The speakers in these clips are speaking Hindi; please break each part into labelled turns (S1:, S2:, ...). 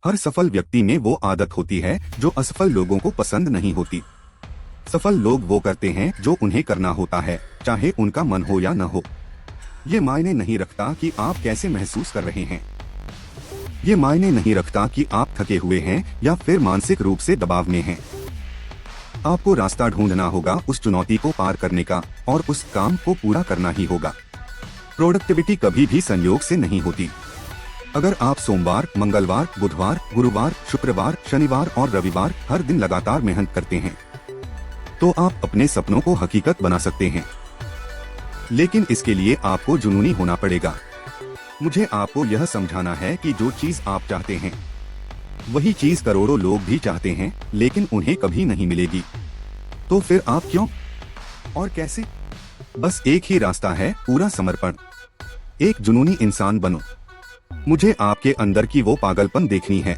S1: हर सफल व्यक्ति में वो आदत होती है जो असफल लोगों को पसंद नहीं होती। सफल लोग वो करते हैं जो उन्हें करना होता है, चाहे उनका मन हो या न हो। ये मायने नहीं रखता कि आप कैसे महसूस कर रहे हैं। ये मायने नहीं रखता कि आप थके हुए हैं या फिर मानसिक रूप से दबाव में हैं। आपको रास्ता ढूंढना होगा उस चुनौती को पार करने का, और उस काम को पूरा करना ही होगा। प्रोडक्टिविटी कभी भी संयोग से नहीं होती। अगर आप सोमवार, मंगलवार, बुधवार, गुरुवार, शुक्रवार, शनिवार और रविवार हर दिन लगातार मेहनत करते हैं, तो आप अपने सपनों को हकीकत बना सकते हैं। लेकिन इसके लिए आपको जुनूनी होना पड़ेगा। मुझे आपको यह समझाना है कि जो चीज आप चाहते हैं, वही चीज करोड़ों लोग भी चाहते हैं, लेकिन उन्हें कभी नहीं मिलेगी। तो फिर आप क्यों और कैसे? बस एक ही रास्ता है, पूरा समर्पण। एक जुनूनी इंसान बनो। मुझे आपके अंदर की वो पागलपन देखनी है,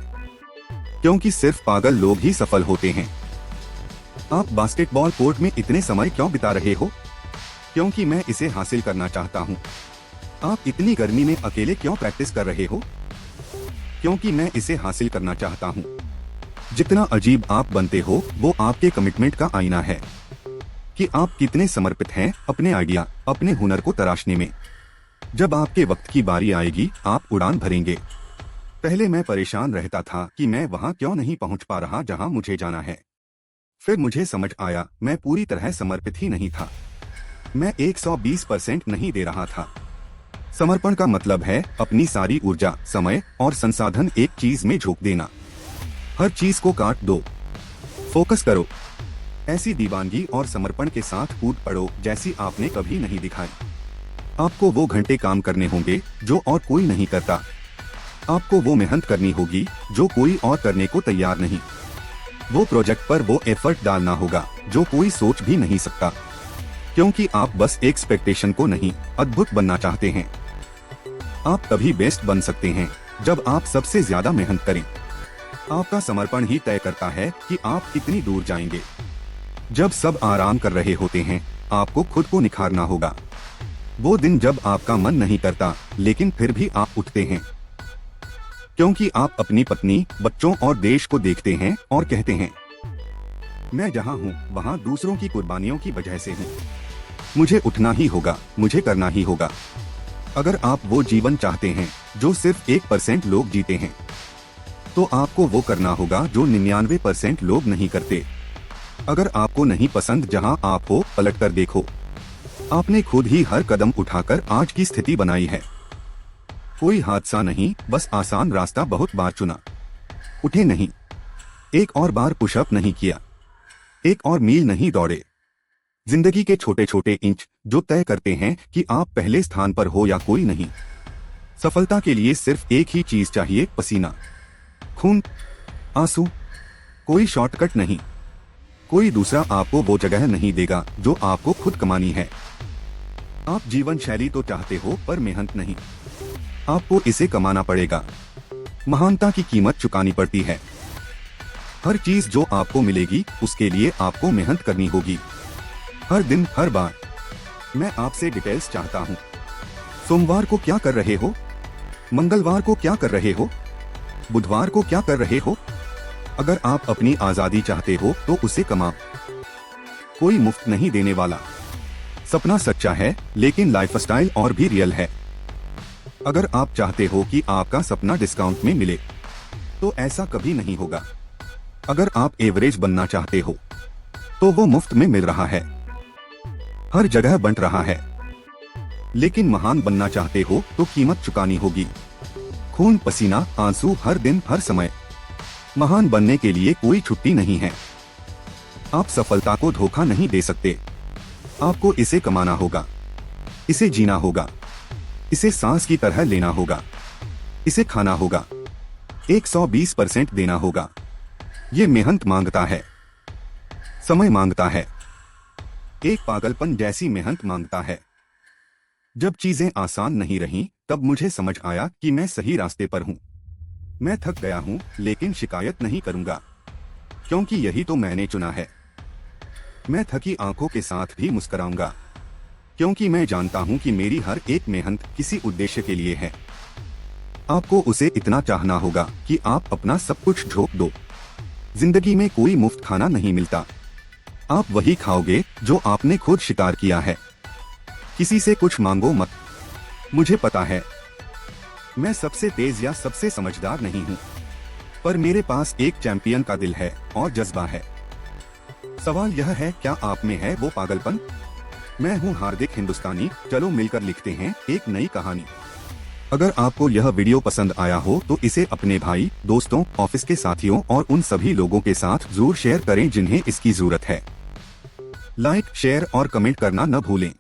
S1: क्योंकि सिर्फ पागल लोग ही सफल होते हैं। आप बास्केटबॉल कोर्ट में इतने समय क्यों बिता रहे हो? क्योंकि मैं इसे हासिल करना चाहता हूँ। आप इतनी गर्मी में अकेले क्यों प्रैक्टिस कर रहे हो? क्योंकि मैं इसे हासिल करना चाहता हूँ। जितना अजीब आप बनते हो, वो आपके कमिटमेंट का आईना है कि आप कितने समर्पित हैं अपने आइडिया, अपने हुनर को तराशने में। जब आपके वक्त की बारी आएगी, आप उड़ान भरेंगे। पहले मैं परेशान रहता था कि मैं वहां क्यों नहीं पहुंच पा रहा जहां मुझे जाना है। फिर मुझे समझ आया, मैं पूरी तरह समर्पित ही नहीं था। मैं 120% नहीं दे रहा था। समर्पण का मतलब है अपनी सारी ऊर्जा, समय और संसाधन एक चीज में झोंक देना। हर चीज को काट दो, फोकस करो। ऐसी दीवानगी और समर्पण के साथ कूद पड़ो जैसी आपने कभी नहीं दिखाई। आपको वो घंटे काम करने होंगे जो और कोई नहीं करता। आपको वो मेहनत करनी होगी जो कोई और करने को तैयार नहीं। वो प्रोजेक्ट पर वो एफर्ट डालना होगा जो कोई सोच भी नहीं सकता। क्योंकि आप बस एक्सपेक्टेशन को नहीं, अद्भुत बनना चाहते हैं। आप तभी बेस्ट बन सकते हैं जब आप सबसे ज्यादा मेहनत करें। आपका समर्पण ही तय करता है कि आप कितनी दूर जाएंगे। जब सब आराम कर रहे होते हैं, आपको खुद को निखारना होगा। वो दिन जब आपका मन नहीं करता, लेकिन फिर भी आप उठते हैं, क्योंकि आप अपनी पत्नी, बच्चों और देश को देखते हैं और कहते हैं, मैं जहाँ हूँ वहाँ दूसरों की कुर्बानियों की वजह से हूँ। मुझे उठना ही होगा, मुझे करना ही होगा। अगर आप वो जीवन चाहते हैं जो सिर्फ 1% लोग जीते हैं, तो आपको वो करना होगा जो 99% लोग नहीं करते। अगर आपको नहीं पसंद जहाँ आप हो, पलट कर देखो। आपने खुद ही हर कदम उठाकर आज की स्थिति बनाई है। कोई हादसा नहीं, बस आसान रास्ता बहुत बार चुना। उठे नहीं, एक और बार पुशअप नहीं किया, एक और मील नहीं दौड़े। जिंदगी के छोटे छोटे इंच जो तय करते हैं कि आप पहले स्थान पर हो या कोई नहीं। सफलता के लिए सिर्फ एक ही चीज चाहिए, पसीना, खून, आंसू। कोई शॉर्टकट नहीं। कोई दूसरा आपको वो जगह नहीं देगा जो आपको खुद कमानी है। आप जीवन शैली तो चाहते हो, पर मेहनत नहीं। आपको इसे कमाना पड़ेगा। महानता की कीमत चुकानी पड़ती है। हर चीज जो आपको मिलेगी, उसके लिए आपको मेहनत करनी होगी। हर दिन, हर बार। मैं आपसे डिटेल्स चाहता हूँ। सोमवार को क्या कर रहे हो? मंगलवार को क्या कर रहे हो? बुधवार को क्या कर रहे हो? अगर आप अपनी आजादी चाहते हो तो उसे कमाओ। कोई मुफ्त नहीं देने वाला। सपना सच्चा है, लेकिन लाइफस्टाइल और भी रियल है। अगर आप चाहते हो कि आपका सपना डिस्काउंट में मिले, तो ऐसा कभी नहीं होगा। अगर आप एवरेज बनना चाहते हो, तो वो मुफ्त में मिल रहा है, हर जगह बंट रहा है। लेकिन महान बनना चाहते हो तो कीमत चुकानी होगी। खून, पसीना, आंसू, हर दिन, हर समय। महान बनने के लिए कोई छुट्टी नहीं है। आप सफलता को धोखा नहीं दे सकते। आपको इसे कमाना होगा, इसे जीना होगा, इसे सांस की तरह लेना होगा, इसे खाना होगा, 120% देना होगा। ये मेहनत मांगता है, समय मांगता है, एक पागलपन जैसी मेहनत मांगता है। जब चीजें आसान नहीं रहीं, तब मुझे समझ आया कि मैं सही रास्ते पर हूँ। मैं थक गया हूँ, लेकिन शिकायत नहीं करूंगा, क्योंकि यही तो मैंने चुना है। मैं थकी आंखों के साथ भी मुस्कुराऊंगा, क्योंकि मैं जानता हूँ कि मेरी हर एक मेहनत किसी उद्देश्य के लिए है। आपको उसे इतना चाहना होगा कि आप अपना सब कुछ झोंक दो। जिंदगी में कोई मुफ्त खाना नहीं मिलता। आप वही खाओगे जो आपने खुद शिकार किया है। किसी से कुछ मांगो मत। मुझे पता है मैं सबसे तेज या सबसे समझदार नहीं हूँ, पर मेरे पास एक चैंपियन का दिल है और जज्बा है। सवाल यह है, क्या आप में है वो पागलपन? मैं हूँ हार्दिक हिंदुस्तानी। चलो मिलकर लिखते हैं एक नई कहानी। अगर आपको यह वीडियो पसंद आया हो तो इसे अपने भाई, दोस्तों, ऑफिस के साथियों और उन सभी लोगों के साथ जरूर शेयर करें जिन्हें इसकी जरूरत है। लाइक, शेयर और कमेंट करना न भूलें।